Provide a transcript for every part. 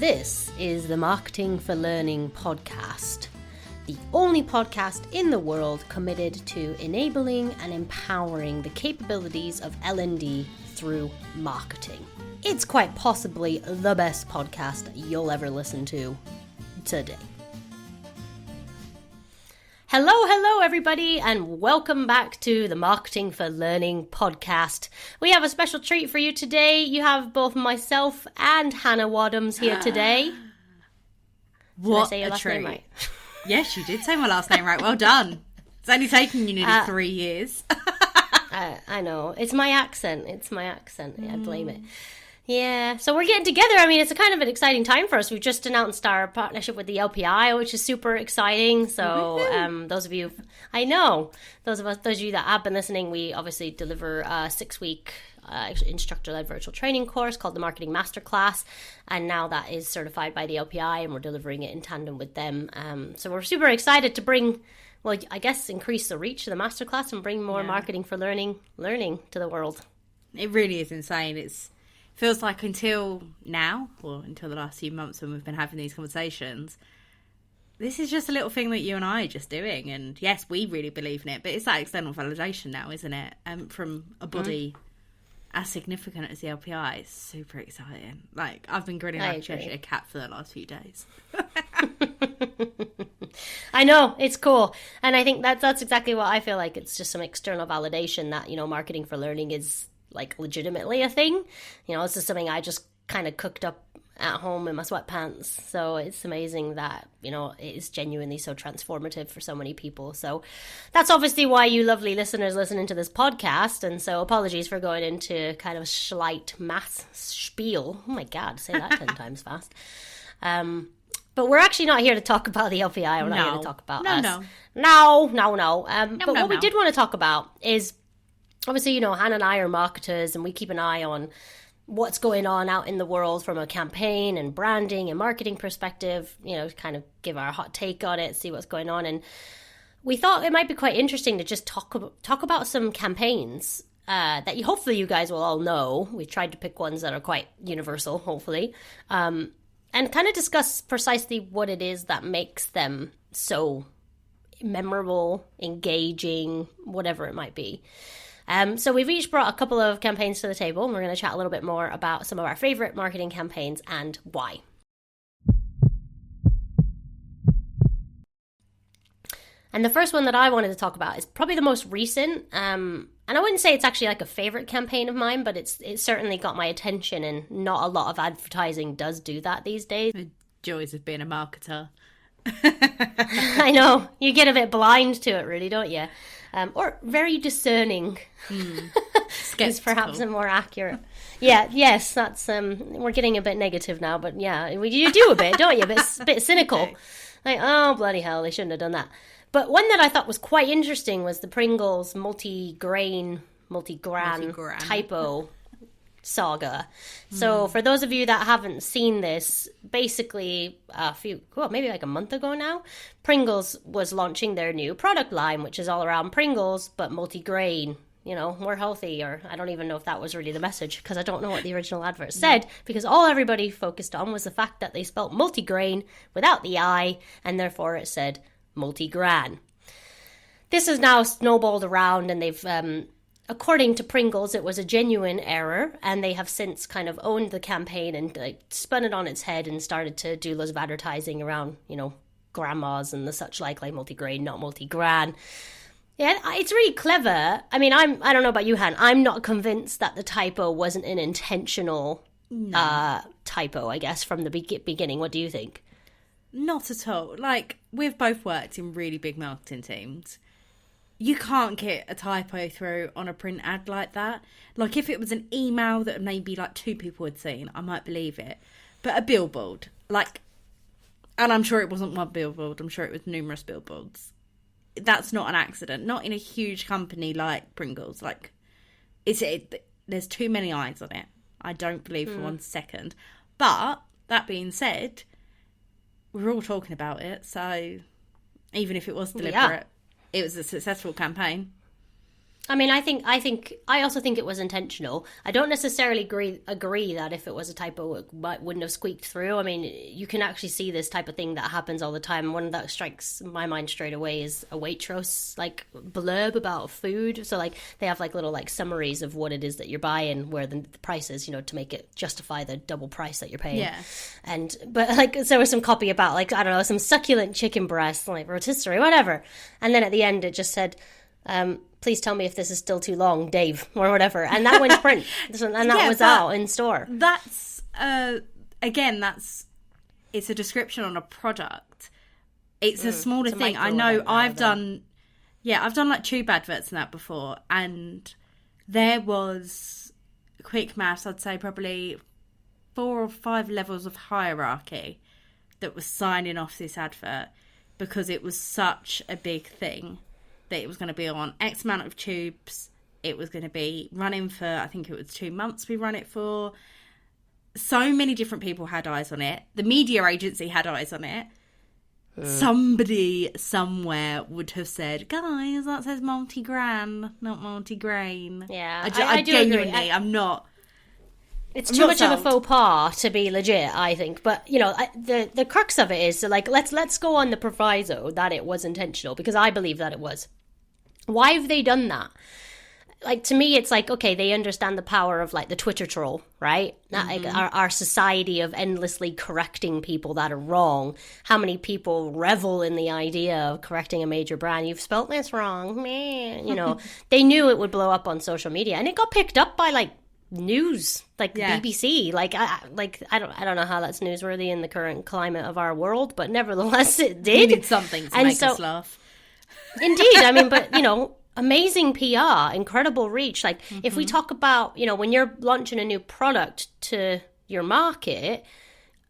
This is the Marketing for Learning podcast, the only podcast in the world committed to enabling and empowering the capabilities of L&D through marketing. It's quite possibly the best podcast you'll ever listen to today. Hello everybody, and welcome back to the Marketing for Learning podcast. We have a special treat for you today. You have both myself and Hannah Wadhams here today. What Did I say your a last treat. name right? Yes, you did say my last name right. Well done. It's only taken you nearly 3 years. I know. It's my accent. I blame it. Yeah, so we're getting together. I mean, it's a kind of an exciting time for us. We've just announced our partnership with the LPI, which is super exciting. So those of you that have been listening, we obviously deliver a 6-week instructor-led virtual training course called the Marketing Masterclass. And now that is certified by the LPI, and we're delivering it in tandem with them. So we're super excited to bring, well, I guess, increase the reach of the masterclass and bring more marketing for learning to the world. It really is insane. Feels like until now, or until the last few months when we've been having these conversations, this is just a little thing that you and I are just doing. And yes, we really believe in it, but it's that external validation now, isn't it? From a body as significant as the LPI. It's super exciting. Like, I've been grinning like a Cheshire cat for the last few days. I know, it's cool. And I think that's exactly what I feel like. It's just some external validation that, marketing for learning is like legitimately a thing. This is something I just kind of cooked up at home in my sweatpants. So it's amazing that, it is genuinely so transformative for so many people. So that's obviously why you lovely listeners listening to this podcast. And so apologies for going into kind of a slight math spiel. Oh my God, say that 10 times fast. But we're actually not here to talk about the LPI. We're not here to talk about us. No. But what we did want to talk about is, obviously, Hannah and I are marketers, and we keep an eye on what's going on out in the world from a campaign and branding and marketing perspective, kind of give our hot take on it, see what's going on. And we thought it might be quite interesting to just talk about some campaigns that hopefully you guys will all know. We tried to pick ones that are quite universal, hopefully, and kind of discuss precisely what it is that makes them so memorable, engaging, whatever it might be. So we've each brought a couple of campaigns to the table, and we're going to chat a little bit more about some of our favorite marketing campaigns and why. And the first one that I wanted to talk about is probably the most recent. And I wouldn't say it's actually like a favorite campaign of mine, but it's certainly got my attention, and not a lot of advertising does do that these days. The joys of being a marketer. I know, you get a bit blind to it, really, don't you? Or very discerning is perhaps a more accurate. Yes, that's we're getting a bit negative now, but yeah, you do a bit, don't you? A bit cynical. Okay. Like, oh bloody hell, they shouldn't have done that. But one that I thought was quite interesting was the Pringles multi-gran typo saga. So for those of you that haven't seen this, basically maybe like a month ago now, Pringles was launching their new product line, which is all around Pringles but multi-grain, more healthy. Or I don't even know if that was really the message, because I don't know what the original advert said, because all everybody focused on was the fact that they spelt multi-grain without the I, and therefore it said multi-gran. This has now snowballed around, and they've according to Pringles, it was a genuine error, and they have since kind of owned the campaign and spun it on its head and started to do loads of advertising around, grandmas and the such like multi-grain, not multi-gran. Yeah, it's really clever. I mean, I don't know about you, Han. I'm not convinced that the typo wasn't an intentional typo, I guess, from the beginning. What do you think? Not at all. Like, we've both worked in really big marketing teams. You can't get a typo through on a print ad like that. Like, if it was an email that maybe like 2 people had seen, I might believe it. But a billboard, and I'm sure it wasn't one billboard, I'm sure it was numerous billboards. That's not an accident. Not in a huge company like Pringles. Like, there's too many eyes on it. I don't believe for 1 second. But, that being said, we're all talking about it, so even if it was deliberate, it was a successful campaign. I mean, I also think it was intentional. I don't necessarily agree that if it was a typo, it wouldn't have squeaked through. I mean, you can actually see this type of thing that happens all the time. One that strikes my mind straight away is a Waitrose like blurb about food. So like they have like little like summaries of what it is that you're buying, where the price is, to make it justify the double price that you're paying. Yeah. But like so there was some copy about like, I don't know, some succulent chicken breast, like rotisserie, whatever. And then at the end it just said, please tell me if this is still too long, Dave, or whatever. And that went to print. And that was out in store. That's, again, it's a description on a product. It's a smaller thing. I know I've done like tube adverts and that before. And there was, quick maths, I'd say probably 4 or 5 levels of hierarchy that was signing off this advert because it was such a big thing. That it was going to be on X amount of tubes. It was going to be running for, I think it was 2 months we run it for. So many different people had eyes on it. The media agency had eyes on it. Somebody somewhere would have said, guys, that says multi-gran, not multi-grain. Yeah, I do genuinely, agree. I'm not. It's too much of a faux pas to be legit, I think. But the crux of it is, so like let's go on the proviso that it was intentional, because I believe that it was. Why have they done that? Like, to me, it's like, okay, they understand the power of like the Twitter troll, right? Like our society of endlessly correcting people that are wrong. How many people revel in the idea of correcting a major brand? You've spelt this wrong, man. They knew it would blow up on social media, and it got picked up by like news, like BBC. Like I don't know how that's newsworthy in the current climate of our world, but nevertheless, it did. We did something to make us laugh. Indeed, I mean, but amazing PR, incredible reach. Like if we talk about, when you're launching a new product to your market,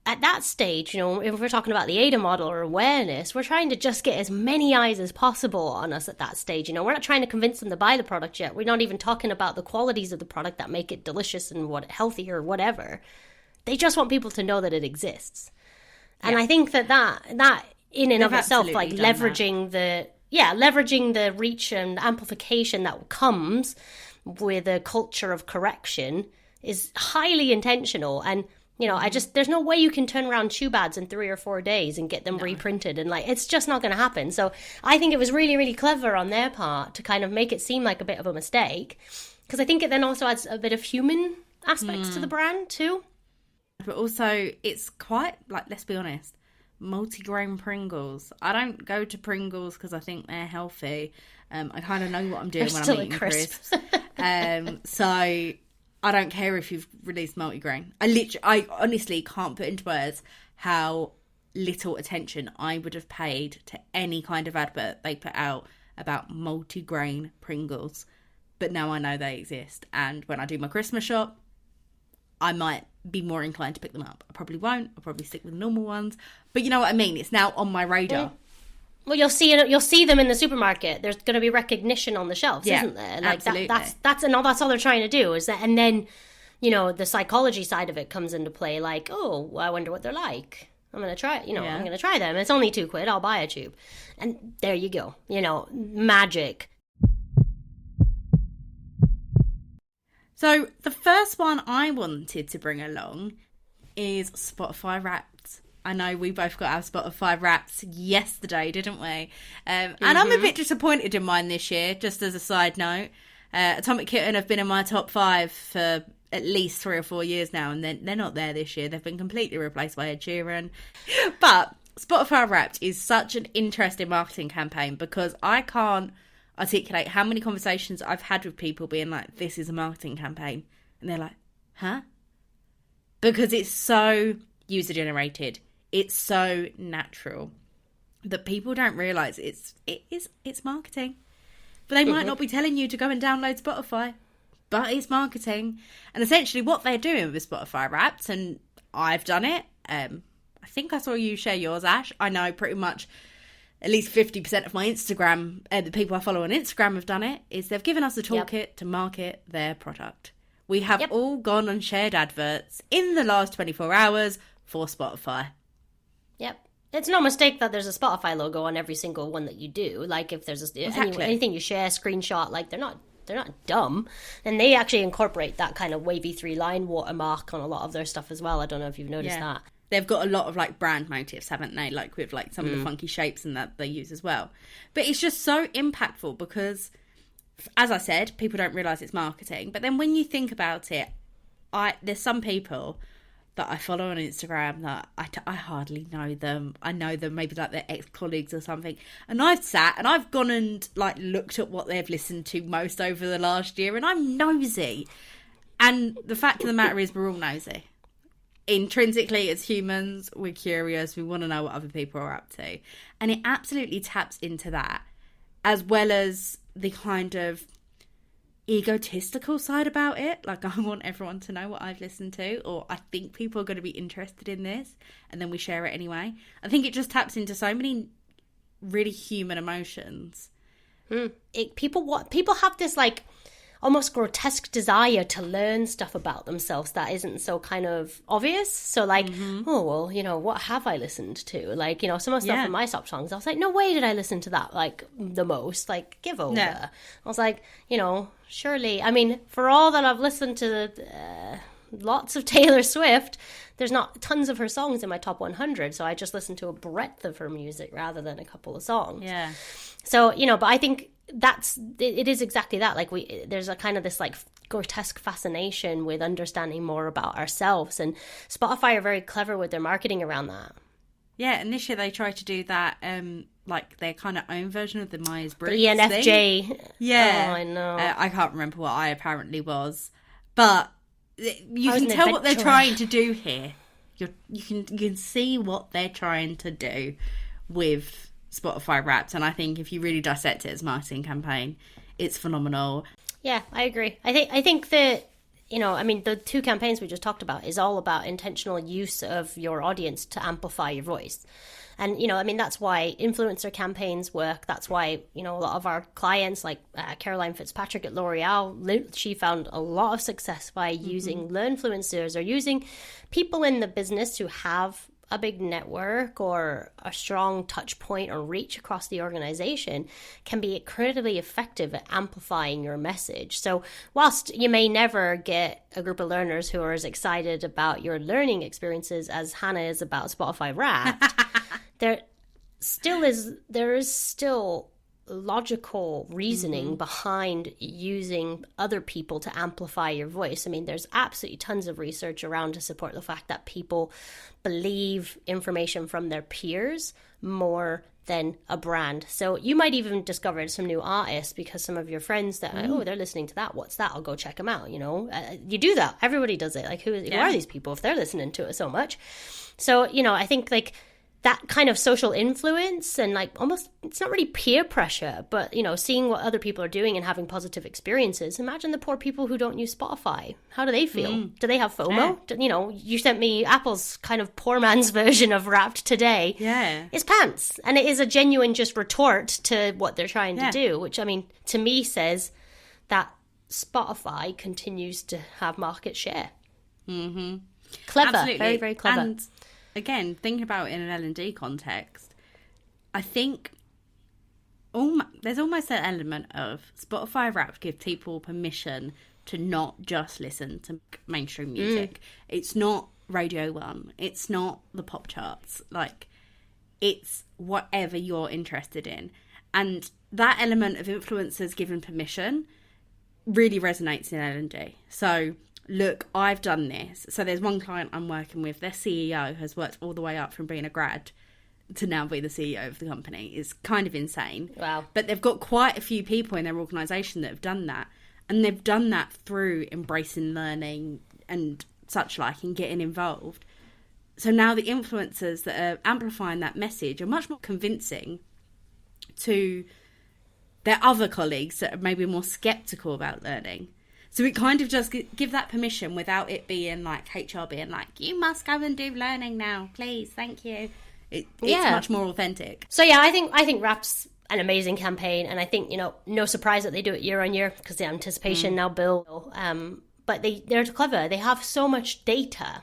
at that stage, if we're talking about the ADA model or awareness, we're trying to just get as many eyes as possible on us at that stage. We're not trying to convince them to buy the product yet. We're not even talking about the qualities of the product that make it delicious and healthy or whatever. They just want people to know that it exists. And I think that in and of itself, like leveraging the reach and amplification that comes with a culture of correction is highly intentional. And there's no way you can turn around tube ads in 3 or 4 days and get them reprinted, and like it's just not going to happen. So I think it was really, really clever on their part to kind of make it seem like a bit of a mistake, because I think it then also adds a bit of human aspects to the brand too. But also, it's quite like, let's be honest, multi-grain Pringles. I don't go to Pringles because I think they're healthy. I kind of know what I'm doing when I'm eating crisps. So I don't care if you've released multi-grain. I honestly can't put into words how little attention I would have paid to any kind of advert they put out about multi-grain Pringles. But now I know they exist, and when I do my Christmas shop, I might be more inclined to pick them up. I probably won't. I'll probably stick with the normal ones. But you know what I mean? It's now on my radar. Well, you'll see them in the supermarket. There's going to be recognition on the shelves, isn't there? Like absolutely. That's all they're trying to do is that, and then the psychology side of it comes into play. Like, oh, I wonder what they're like. I'm going to try it. I'm going to try them. It's only £2. I'll buy a tube, and there you go. Magic. So the first one I wanted to bring along is Spotify Wrapped. I know we both got our Spotify Wrapped yesterday, didn't we? And I'm a bit disappointed in mine this year, just as a side note. Atomic Kitten have been in my top 5 for at least 3 or 4 years now, and they're not there this year. They've been completely replaced by Ed Sheeran. But Spotify Wrapped is such an interesting marketing campaign, because I can't articulate how many conversations I've had with people being like, this is a marketing campaign, and they're like, huh? Because it's so user generated, it's so natural that people don't realise it's marketing. But they might not be telling you to go and download Spotify, but it's marketing. And essentially what they're doing with Spotify Wrapped, and I've done it, I think I saw you share yours, Ash. I know pretty much at least 50% of my Instagram, the people I follow on Instagram have done it, is they've given us a toolkit to market their product. We have all gone and shared adverts in the last 24 hours for Spotify. Yep. It's no mistake that there's a Spotify logo on every single one that you do. Like if there's anything you share, screenshot, like they're not they're not dumb. And they actually incorporate that kind of wavy 3-line watermark on a lot of their stuff as well. I don't know if you've noticed that. They've got a lot of like brand motifs, haven't they? Like with like some of the funky shapes and that they use as well. But it's just so impactful because, as I said, people don't realise it's marketing. But then when you think about it, there's some people that I follow on Instagram that I hardly know them. I know them maybe like their ex-colleagues or something. And I've sat and I've gone and like looked at what they've listened to most over the last year, and I'm nosy. And the fact of the matter is we're all nosy. Intrinsically, as humans, we're curious. We want to know what other people are up to. And it absolutely taps into that, as well as the kind of egotistical side about it. Like, I want everyone to know what I've listened to, or I think people are going to be interested in this, and then we share it anyway. I think it just taps into so many really human emotions. People have this like almost grotesque desire to learn stuff about themselves that isn't so kind of obvious. So like, oh, well, you know, what have I listened to? Like, you know, some of the stuff in my top songs, I was like, no way did I listen to that, like, the most. Like, give over. I was like, you know, surely, I mean, for all that I've listened to lots of Taylor Swift, there's not tons of her songs in my top 100, so I just listened to a breadth of her music rather than a couple of songs. Yeah. So, you know, but I think it is exactly that. Like, there's a kind of this like grotesque fascination with understanding more about ourselves, and Spotify are very clever with their marketing around that. Yeah, and this year they tried to do that, like their kind of own version of the Myers-Briggs the ENFJ thing. Yeah. Oh, I know. I can't remember what I apparently was, but you can tell what they're adventurer. trying to do here. You can see what they're trying to do with Spotify Wrapped, and I think if you really dissect it as a marketing campaign, it's phenomenal. Yeah, I agree. I think that, you know, I mean, the two campaigns we just talked about is all about intentional use of your audience to amplify your voice. And, you know, I mean, that's why influencer campaigns work. That's why, you know, a lot of our clients, like Caroline Fitzpatrick at L'Oreal, she found a lot of success by using learnfluencers or using people in the business who have a big network or a strong touch point or reach across the organization, can be incredibly effective at amplifying your message. So whilst you may never get a group of learners who are as excited about your learning experiences as Hannah is about Spotify Wrapped, there is still logical reasoning behind using other people to amplify your voice. I mean, there's absolutely tons of research around to support the fact that people believe information from their peers more than a brand. So you might even discover some new artists because some of your friends that, oh, they're listening to that. What's that? I'll go check them out. You know, you do that. Everybody does it. Like, who are these people if they're listening to it so much? So, you know, I think like that kind of social influence and like almost, it's not really peer pressure, but, you know, seeing what other people are doing and having positive experiences. Imagine the poor people who don't use Spotify. How do they feel? Do they have FOMO? Yeah. You know, you sent me Apple's kind of poor man's version of Wrapped today. Yeah. It's pants. And it is a genuine just retort to what they're trying to do, which, I mean, to me says that Spotify continues to have market share. Clever. Absolutely. Very, very clever. And again, thinking about it in an L&D context, I think there's almost an element of Spotify Wrapped give people permission to not just listen to mainstream music. It's not Radio 1. It's not the pop charts. Like, it's whatever you're interested in. And that element of influencers given permission really resonates in L&D. So, look, I've done this. So there's one client I'm working with. Their CEO has worked all the way up from being a grad to now be the CEO of the company. It's kind of insane. Wow. But they've got quite a few people in their organisation that have done that. And they've done that through embracing learning and such like and getting involved. So now the influencers that are amplifying that message are much more convincing to their other colleagues that are maybe more sceptical about learning. So it kind of just give that permission without it being like HR being like, you must go and do learning now, please, thank you. It's much more authentic. So yeah, I think Wrapped's an amazing campaign, and I think, you know, no surprise that they do it year on year because the anticipation now builds. But they're clever. They have so much data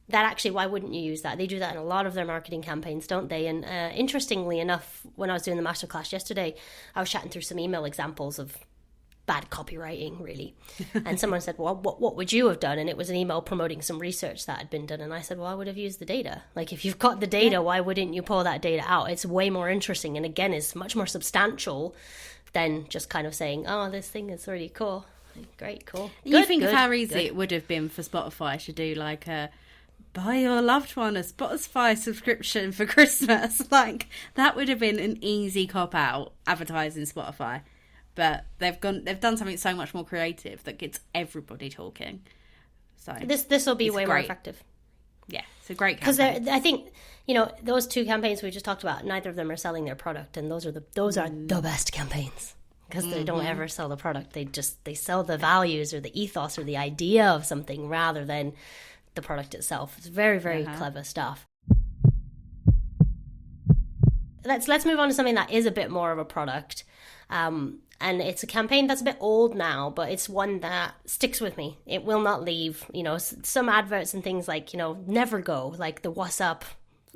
that actually, why wouldn't you use that? They do that in a lot of their marketing campaigns, don't they? And interestingly enough, when I was doing the masterclass yesterday, I was chatting through some email examples of bad copywriting, really. And someone said, well, what would you have done? And it was an email promoting some research that had been done. And I said, well, I would have used the data. Like, if you've got the data, why wouldn't you pull that data out? It's way more interesting. And again, it's much more substantial than just kind of saying, oh, this thing is really cool. Great, cool. You think of how easy it would have been for Spotify to do like a buy your loved one a Spotify subscription for Christmas. Like, that would have been an easy cop out, advertising Spotify. But they've done something so much more creative that gets everybody talking. So this will be way more effective. Yeah, it's a great campaign. Because I think, you know, those two campaigns we just talked about, neither of them are selling their product, and those are the best campaigns, because they don't ever sell the product. They sell the values or the ethos or the idea of something rather than the product itself. It's very, very clever stuff. Let's move on to something that is a bit more of a product. And it's a campaign that's a bit old now, but it's one that sticks with me. It will not leave. You know, some adverts and things like, you know, never go, like the What's Up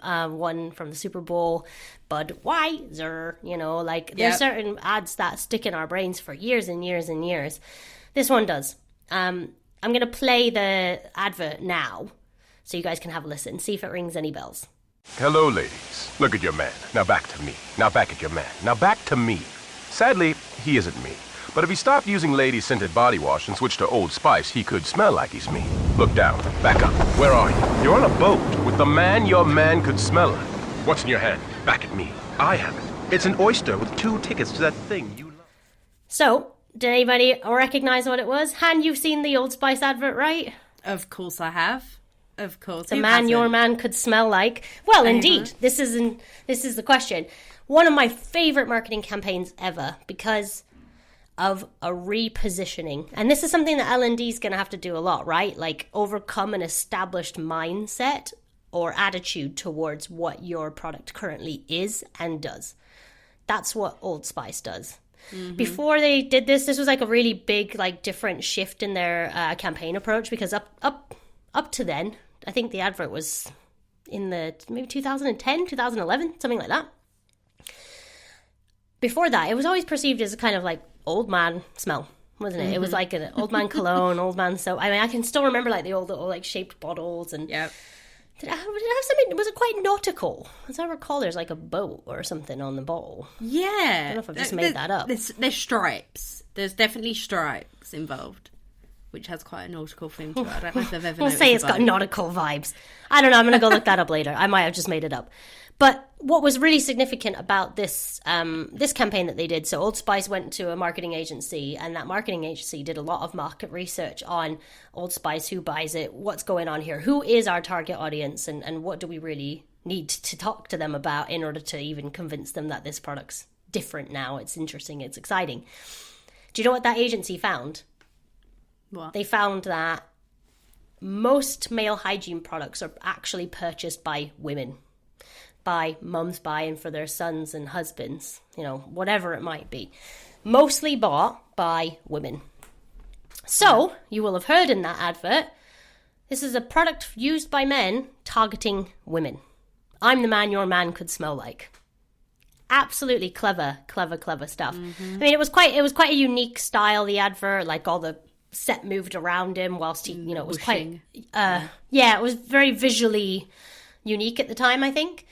one from the Super Bowl, Budweiser, you know, like there's certain ads that stick in our brains for years and years and years. This one does. I'm going to play the advert now so you guys can have a listen, see if it rings any bells. Hello, ladies. Look at your man. Now back to me. Now back at your man. Now back to me. Sadly, he isn't me. But if he stopped using lady-scented body wash and switched to Old Spice, he could smell like he's me. Look down. Back up. Where are you? You're on a boat with the man your man could smell like. What's in your hand? Back at me. I have it. It's an oyster with 2 tickets to that thing you love. So, did anybody recognize what it was? Han, you've seen the Old Spice advert, right? Of course I have. Of course. The man your man could smell like. Well, indeed. This is the question. One of my favorite marketing campaigns ever, because of a repositioning. And this is something that L&D is going to have to do a lot, right? Like, overcome an established mindset or attitude towards what your product currently is and does. That's what Old Spice does. Mm-hmm. Before they did this was like a really big, like, different shift in their campaign approach, because up to then, I think the advert was in the maybe 2010, 2011, something like that. Before that, it was always perceived as a kind of like old man smell, wasn't it? Mm-hmm. It was like an old man cologne, old man soap. I mean, I can still remember like the old little like shaped bottles and. Yep. Did it have something? Was it quite nautical? As I recall, there's like a boat or something on the bottle. Yeah. I don't know if I've just made that up. There's stripes. There's definitely stripes involved, which has quite a nautical theme to it. I don't know if they've ever. We'll say it's got nautical vibes. I don't know. I'm going to go look that up later. I might have just made it up. But what was really significant about this this campaign that they did, so Old Spice went to a marketing agency, and that marketing agency did a lot of market research on Old Spice, who buys it, what's going on here, who is our target audience, and what do we really need to talk to them about in order to even convince them that this product's different now, it's interesting, it's exciting. Do you know what that agency found? What? They found that most male hygiene products are actually purchased by women. By mums buying for their sons and husbands, you know, whatever it might be. Mostly bought by women. So, you will have heard in that advert, this is a product used by men targeting women. I'm the man your man could smell like. Absolutely clever stuff. Mm-hmm. I mean, it was quite a unique style, the advert, like all the set moved around him whilst he, you know, it was quite, it was very visually unique at the time, I think.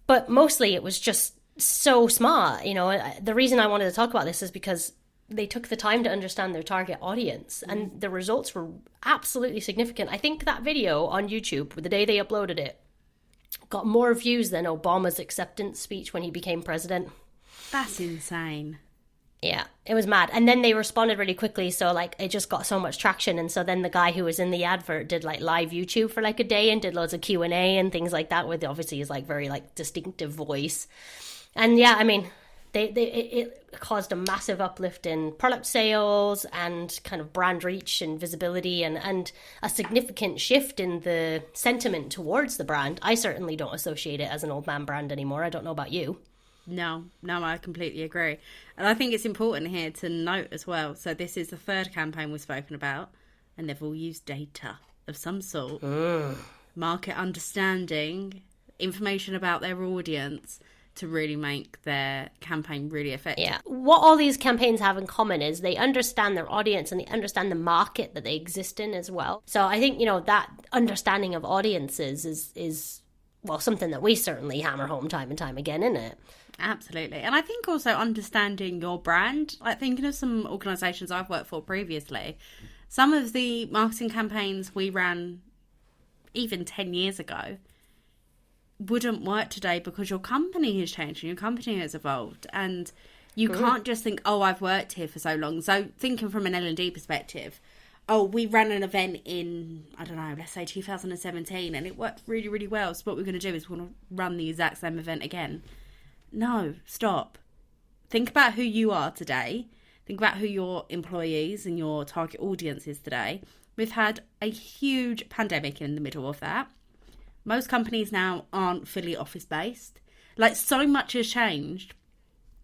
But mostly it was just so smart. You know, the reason I wanted to talk about this is because they took the time to understand their target audience, and the results were absolutely significant. I think that video on YouTube, the day they uploaded it, got more views than Obama's acceptance speech when he became president. That's insane. Yeah, it was mad. And then they responded really quickly, so like it just got so much traction. And so then the guy who was in the advert did like live YouTube for like a day and did loads of Q&A and things like that with obviously his like very like distinctive voice. And yeah, I mean, it caused a massive uplift in product sales and kind of brand reach and visibility and a significant shift in the sentiment towards the brand. I certainly don't associate it as an old man brand anymore. I don't know about you. No, I completely agree. And I think it's important here to note as well, so this is the third campaign we've spoken about, and they've all used data of some sort, market understanding, information about their audience, to really make their campaign really effective. Yeah. What all these campaigns have in common is they understand their audience and they understand the market that they exist in as well. So I think, that understanding of audiences is well, something that we certainly hammer home time and time again, isn't it? Absolutely. And I think also understanding your brand, like thinking of some organisations I've worked for previously, some of the marketing campaigns we ran even 10 years ago wouldn't work today because your company has changed and your company has evolved, and you can't just think, oh, I've worked here for so long. So thinking from an L&D perspective, oh, we ran an event in, I don't know, let's say 2017 and it worked really, really well. So what we're going to do is we're going to run the exact same event again. No, stop. Think about who you are today. Think about who your employees and your target audience is today. We've had a huge pandemic in the middle of that. Most companies now aren't fully office-based. Like, so much has changed.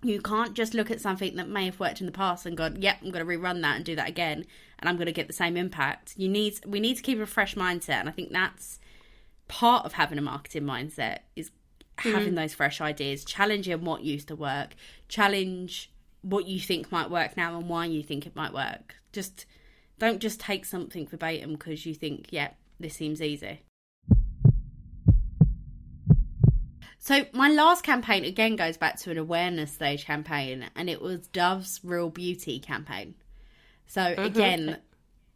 You can't just look at something that may have worked in the past and go, yep, I'm going to rerun that and do that again, and I'm going to get the same impact. We need to keep a fresh mindset, and I think that's part of having a marketing mindset, is having those fresh ideas, challenging what used to work, challenge what you think might work now and why you think it might work. Just don't just take something verbatim because you think, yeah, this seems easy. So my last campaign, again, goes back to an awareness stage campaign, and it was Dove's Real Beauty campaign. So again,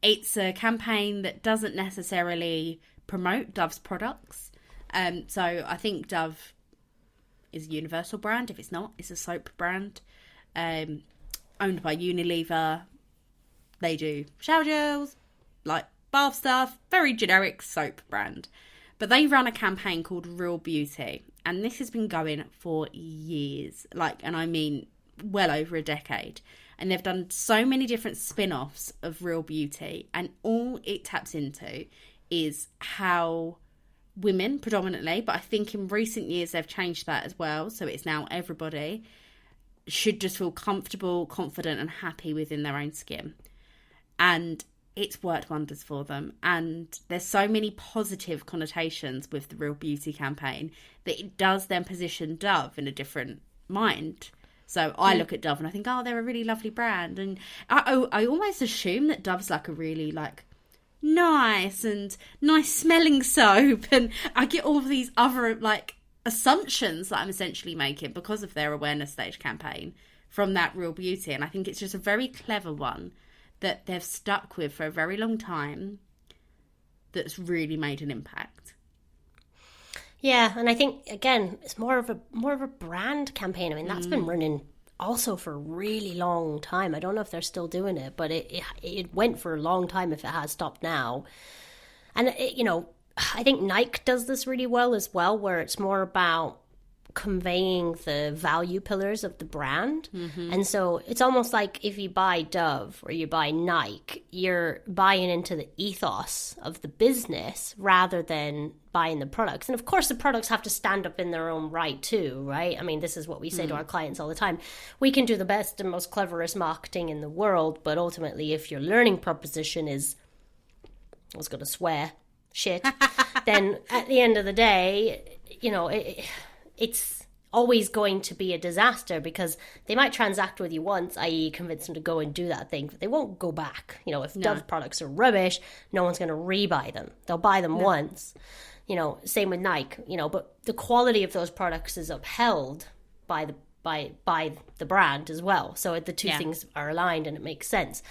it's a campaign that doesn't necessarily promote Dove's products. So I think Dove is a universal brand. If it's not, it's a soap brand owned by Unilever. They do shower gels, like bath stuff, very generic soap brand. But they run a campaign called Real Beauty, and this has been going for years, and I mean well over a decade. And they've done so many different spin-offs of Real Beauty, and all it taps into is how women predominantly, but I think in recent years they've changed that as well, so it's now everybody should just feel comfortable, confident and happy within their own skin. And it's worked wonders for them, and there's so many positive connotations with the Real Beauty campaign that it does then position Dove in a different mind. So I look at Dove and I think, oh, they're a really lovely brand, and I almost assume that Dove's like a really nice smelling soap, and I get all of these other assumptions that I'm essentially making because of their awareness stage campaign from that Real Beauty. And I think it's just a very clever one that they've stuck with for a very long time that's really made an impact. Yeah, and I think again it's more of a brand campaign. I mean, that's been running also for a really long time. I don't know if they're still doing it, but it went for a long time if it has stopped now. And I think Nike does this really well as well, where it's more about conveying the value pillars of the brand. And so it's almost like if you buy Dove or you buy Nike, you're buying into the ethos of the business rather than buying the products. And of course the products have to stand up in their own right too, right? I mean, this is what we say to our clients all the time. We can do the best and most cleverest marketing in the world, but ultimately if your learning proposition is, I was going to swear, shit, then at the end of the day, it's always going to be a disaster, because they might transact with you once, i.e. convince them to go and do that thing, but they won't go back. If Dove products are rubbish, no one's going to rebuy them. They'll buy them once. Same with Nike, but the quality of those products is upheld by the brand as well. So the two things are aligned and it makes sense.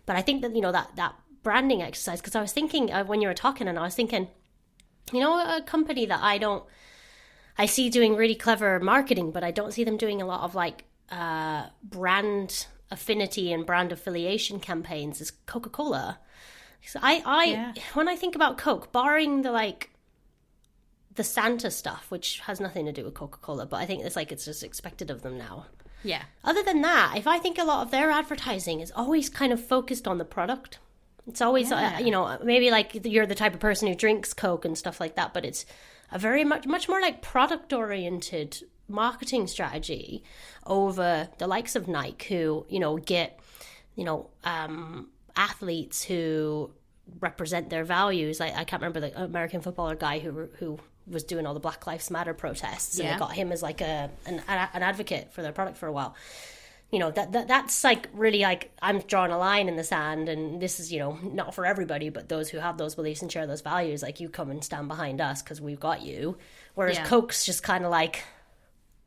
But I think that, that branding exercise, because I was thinking when you were talking, and I was thinking, a company that I see doing really clever marketing, but I don't see them doing a lot of brand affinity and brand affiliation campaigns, is Coca-Cola. So when I think about Coke, barring the Santa stuff, which has nothing to do with Coca-Cola, but I think it's just expected of them now. Yeah. Other than that, if I think a lot of their advertising is always kind of focused on the product. It's always, maybe you're the type of person who drinks Coke and stuff like that, but it's a very much more product-oriented marketing strategy over the likes of Nike, who, get, athletes who represent their values. I can't remember the American footballer guy who was doing all the Black Lives Matter protests, and Yeah. they got him as like an advocate for their product for a while. You know, that's like really like, I'm drawing a line in the sand, and this is, you know, not for everybody, but those who have those beliefs and share those values, like, you come and stand behind us because we've got you. Whereas Yeah. Coke's just kind of like,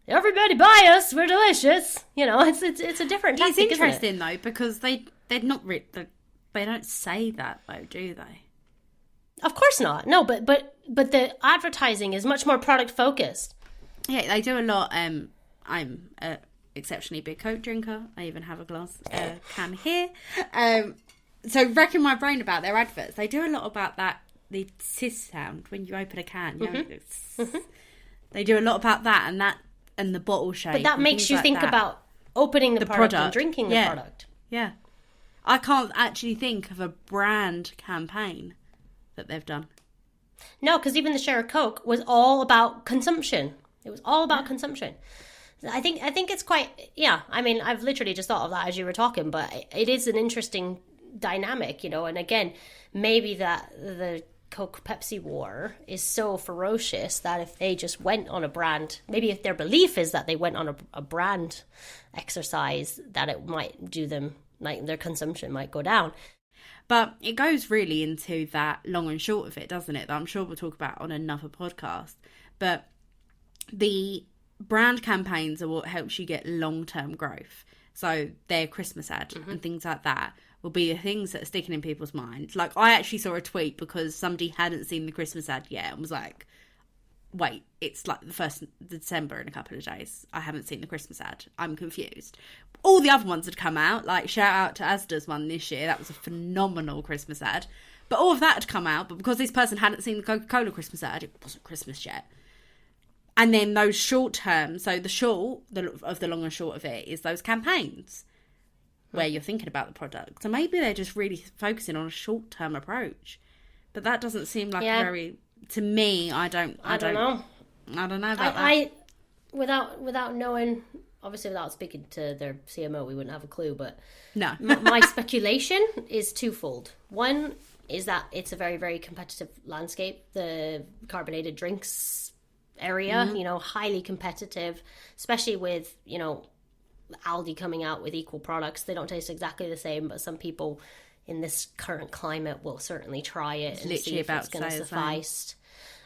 everybody buy us, we're delicious. You know, it's a different tactic. It's isn't it? interesting though, because they're not they don't say that though, do they? Of course not. No, but the advertising is much more product focused. Yeah, they do a lot. I'm a exceptionally big Coke drinker. I even have a can here. So wrecking my brain about their adverts. They do a lot about that, the hiss sound when you open a can. You know, they do a lot about that and the bottle shape. But that and makes things you like think that. about opening the product and drinking the product. Yeah. I can't actually think of a brand campaign that they've done. No, because even the share of Coke was all about consumption. It was all about consumption. I think it's quite, yeah. I mean, I've literally just thought of that as you were talking, but it is an interesting dynamic, you know. And again, maybe that the Coke Pepsi war is so ferocious that if they just went on a brand, maybe if their belief is that they went on a brand exercise, that it might do them, like, their consumption might go down. But it goes really into that long and short of it, doesn't it? That I'm sure we'll talk about on another podcast. But the brand campaigns are what helps you get long-term growth. So their Christmas ad and things like that will be the things that are sticking in people's minds. Like, I actually saw a tweet because somebody hadn't seen the Christmas ad yet and was like, wait, it's like the 1st of December in a couple of days. I haven't seen the Christmas ad. I'm confused. All the other ones had come out. Like, shout out to Asda's one this year. That was a phenomenal Christmas ad. But all of that had come out. But because this person hadn't seen the Coca-Cola Christmas ad, it wasn't Christmas yet. And then those short term, so the short of the long and short of it is those campaigns where you're thinking about the product. So maybe they're just really focusing on a short term approach. But that doesn't seem like a very, to me, I don't know. I don't know about that. Without knowing, obviously without speaking to their CMO, we wouldn't have a clue, but No. my speculation is twofold. One is that it's a very, very competitive landscape. The carbonated drinks area, you know, highly competitive, especially with, you know, Aldi coming out with equal products. They don't taste exactly the same, but some people in this current climate will certainly try it and see if it's going to suffice.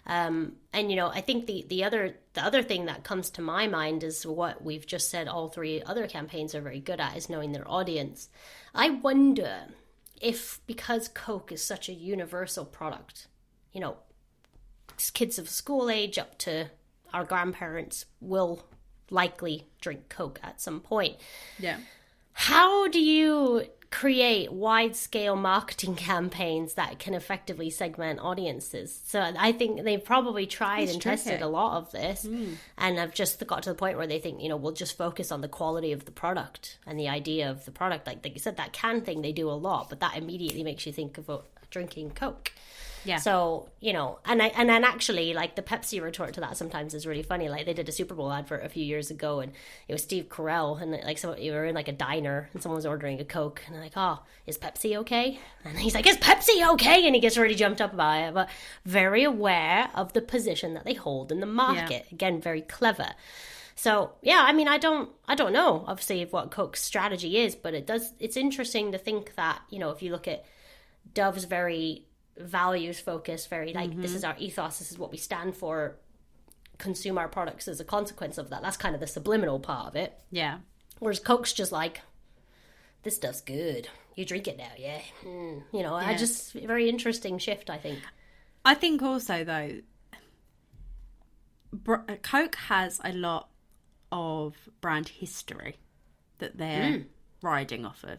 And, you know, I think the other thing that comes to my mind is what we've just said all three other campaigns are very good at, is knowing their audience. I wonder if, because Coke is such a universal product, you know, kids of school age up to our grandparents will likely drink Coke at some point. Yeah. How do you create wide-scale marketing campaigns that can effectively segment audiences? So I think they've probably tried and tested a lot of this and have just got to the point where they think, you know, we'll just focus on the quality of the product and the idea of the product. Like you said, that can thing they do a lot, but that immediately makes you think of drinking Coke. Yeah. So, you know, and then actually, like, the Pepsi retort to that sometimes is really funny. Like, they did a Super Bowl advert a few years ago, and it was Steve Carell, and like, so you were in like a diner, and someone was ordering a Coke, and they're like, "Oh, is Pepsi okay?" And he's like, "Is Pepsi okay?" And he gets really jumped up about it, but very aware of the position that they hold in the market. Yeah. Again, very clever. So yeah, I mean, I don't know, obviously, what Coke's strategy is, but it's interesting to think that, you know, if you look at Dove's very values focused, very like, this is our ethos, this is what we stand for, consume our products as a consequence of that. That's kind of the subliminal part of it. Yeah. Whereas Coke's just like, this stuff's good, you drink it now, yeah. You know, I just, very interesting shift, I think. I think also, though, Coke has a lot of brand history that they're riding off of.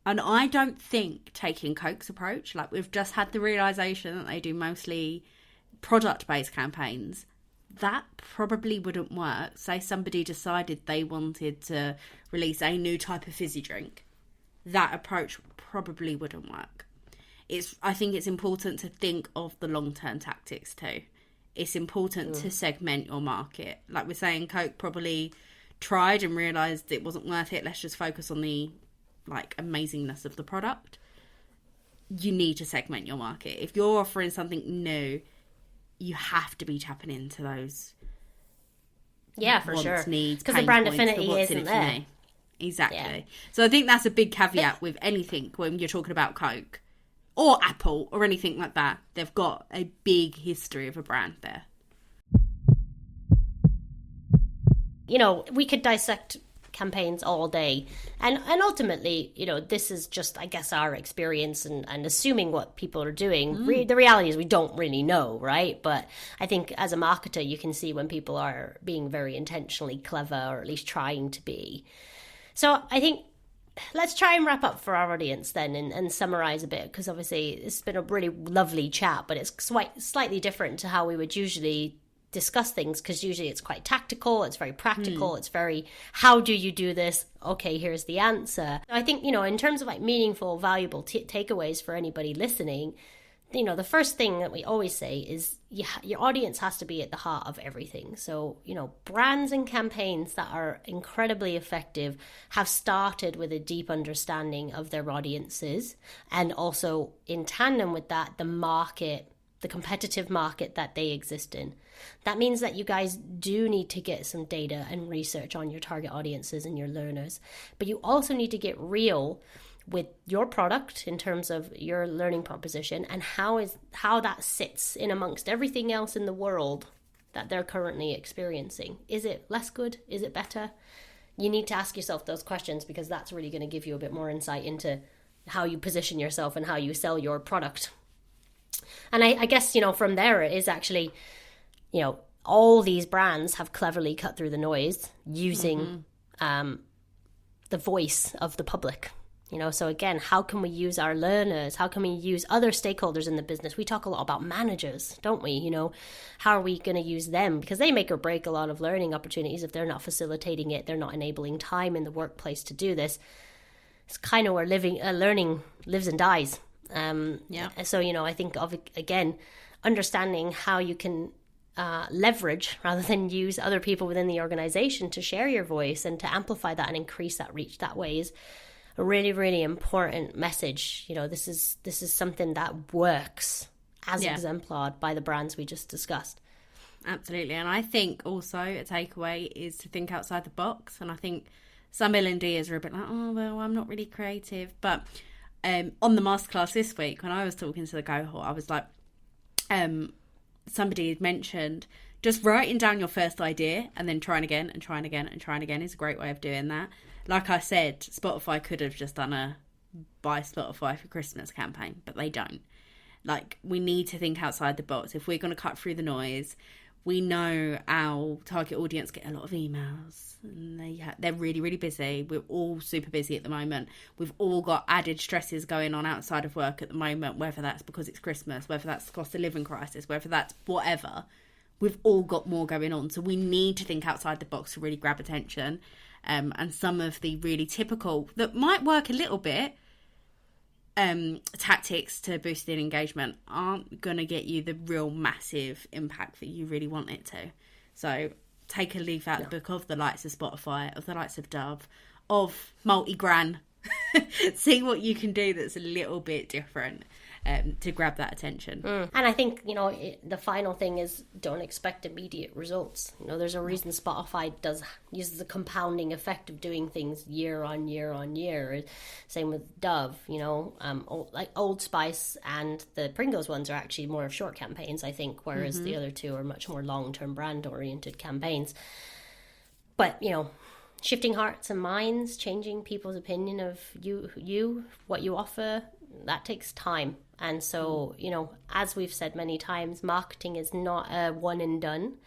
And I don't think taking Coke's approach, like, we've just had the realisation that they do mostly product-based campaigns, that probably wouldn't work. Say somebody decided they wanted to release a new type of fizzy drink. That approach probably wouldn't work. I think it's important to think of the long-term tactics too. It's important to segment your market. Like we're saying, Coke probably tried and realised it wasn't worth it. Let's just focus on the amazingness of the product. You need to segment your market. If you're offering something new, you have to be tapping into those for wants, sure. needs, Because the brand affinity what's in isn't it for there. me. Exactly. Yeah. So I think that's a big caveat with anything when you're talking about Coke or Apple or anything like that. They've got a big history of a brand there. You know, we could dissect campaigns all day, and ultimately, you know, this is just, I guess, our experience and assuming what people are doing. The reality is we don't really know, right? But I think as a marketer, you can see when people are being very intentionally clever, or at least trying to be. So I think let's try and wrap up for our audience then, and summarize a bit, because obviously it's been a really lovely chat, but it's slightly different to how we would usually discuss things, because usually it's quite tactical, it's very practical, it's very, how do you do this? Okay, here's the answer. I think, you know, in terms of like meaningful, valuable takeaways for anybody listening, you know, the first thing that we always say is your audience has to be at the heart of everything. So, you know, brands and campaigns that are incredibly effective have started with a deep understanding of their audiences, and also in tandem with that, the market, the competitive market that they exist in. That means that you guys do need to get some data and research on your target audiences and your learners, but you also need to get real with your product in terms of your learning proposition, and how that sits in amongst everything else in the world that they're currently experiencing. Is it less good? Is it better? You need to ask yourself those questions, because that's really going to give you a bit more insight into how you position yourself and how you sell your product. And I guess, you know, from there it is actually, you know, all these brands have cleverly cut through the noise using the voice of the public. You know, so again, how can we use our learners? How can we use other stakeholders in the business? We talk a lot about managers, don't we? You know, how are we going to use them? Because they make or break a lot of learning opportunities. If they're not facilitating it, they're not enabling time in the workplace to do this. It's kind of where learning lives and dies. So, you know, I think again, understanding how you can leverage rather than use other people within the organization to share your voice and to amplify that and increase that reach that way is a really, really important message. You know, this is something that works as exemplified by the brands we just discussed. Absolutely. And I think also a takeaway is to think outside the box. And I think some L&Ders are a bit like, oh, well, I'm not really creative. But on the masterclass this week, when I was talking to the cohort, I was like, somebody had mentioned just writing down your first idea and then trying again and trying again and trying again is a great way of doing that. Like I said, Spotify could have just done a buy Spotify for Christmas campaign, but they don't. Like, we need to think outside the box. If we're going to cut through the noise, we know our target audience get a lot of emails and they're really, really busy. We're all super busy at the moment. We've all got added stresses going on outside of work at the moment, whether that's because it's Christmas, whether that's the cost of living crisis, whether that's whatever. We've all got more going on. So we need to think outside the box to really grab attention. And some of the really typical, that might work a little bit, tactics to boosting engagement aren't going to get you the real massive impact that you really want it to. So take a leaf out the book of the likes of Spotify, of the likes of Dove, of Multigran. See what you can do that's a little bit different to grab that attention. And I think, you know, the final thing is don't expect immediate results. You know, there's a reason Spotify uses the compounding effect of doing things year on year on year. Same with Dove, you know, like Old Spice and the Pringles ones are actually more of short campaigns, I think, whereas the other two are much more long-term brand-oriented campaigns. But, you know, shifting hearts and minds, changing people's opinion of you, what you offer, that takes time. And so, you know, as we've said many times, marketing is not a one and done.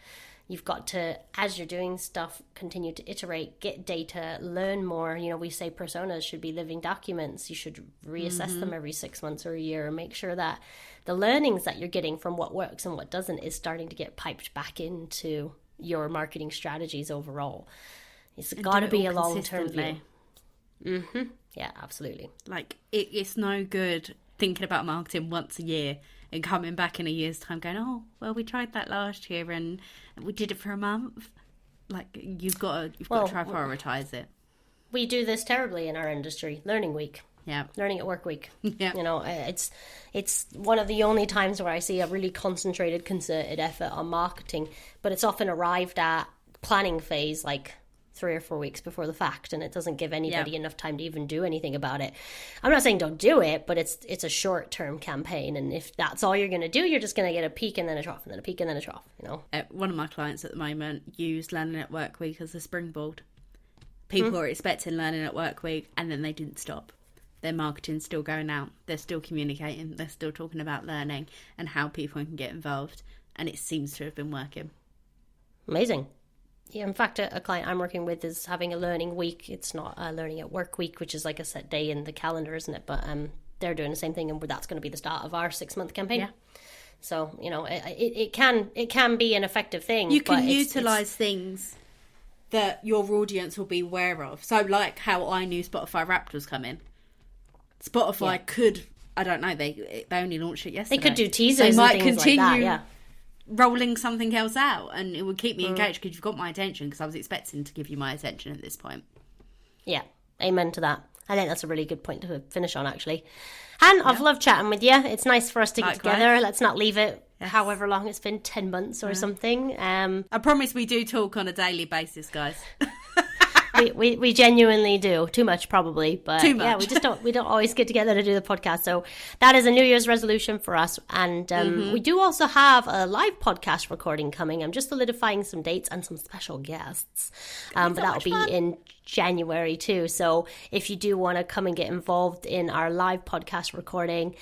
You've got to, as you're doing stuff, continue to iterate, get data, learn more. You know, we say personas should be living documents. You should reassess them every 6 months or a year and make sure that the learnings that you're getting from what works and what doesn't is starting to get piped back into your marketing strategies overall. It's got to be a long-term view. Yeah, absolutely. Like, it's no good thinking about marketing once a year and coming back in a year's time going, oh, well, we tried that last year and we did it for a month. Like, you've got to try to prioritise it. We do this terribly in our industry. Learning Week. Yeah. Learning at work week. Yeah. You know, it's one of the only times where I see a really concentrated, concerted effort on marketing, but it's often arrived at planning phase like 3 or 4 weeks before the fact, and it doesn't give anybody enough time to even do anything about it. I'm not saying don't do it, but it's a short-term campaign, and if that's all you're going to do, you're just going to get a peak and then a trough and then a peak and then a trough, you know. One of my clients at the moment used Learning at Work Week as a springboard. People are expecting Learning at Work Week, and then they didn't stop. Their marketing's still going out. They're still communicating. They're still talking about learning and how people can get involved, and it seems to have been working. Amazing. Yeah, in fact, a client I'm working with is having a learning week. It's not a learning at work week, which is like a set day in the calendar, isn't it? But they're doing the same thing, and that's going to be the start of our 6-month campaign. Yeah. So, you know, it can be an effective thing. You can utilise things that your audience will be aware of. So, like how I knew Spotify Wrapped was coming. Spotify could, I don't know, they only launched it yesterday. They could do teasers and things like that, yeah. Rolling something else out, and it would keep me engaged because you've got my attention, because I was expecting to give you my attention at this point. Yeah, amen to that. I think that's a really good point to finish on, actually. Han, I've loved chatting with you. It's nice for us to get together. Let's not leave it however long it's been, 10 months or something. I promise we do talk on a daily basis, guys. We genuinely do. Too much, probably, but Too much. Yeah, we don't always get together to do the podcast. So that is a New Year's resolution for us, and we do also have a live podcast recording coming. I'm just solidifying some dates and some special guests, but that'll be in January too. So if you do want to come and get involved in our live podcast recording,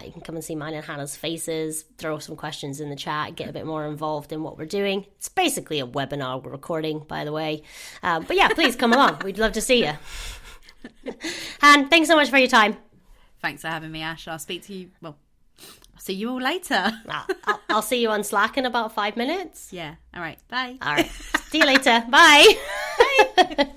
you can come and see mine and Hannah's faces, throw some questions in the chat, get a bit more involved in what we're doing. It's basically a webinar recording, by the way. But yeah, please come along. We'd love to see you. Han, thanks so much for your time. Thanks for having me, Ash. I'll speak to you. Well, I'll see you all later. I'll see you on Slack in about 5 minutes. Yeah. All right. Bye. All right. See you later. Bye. Bye.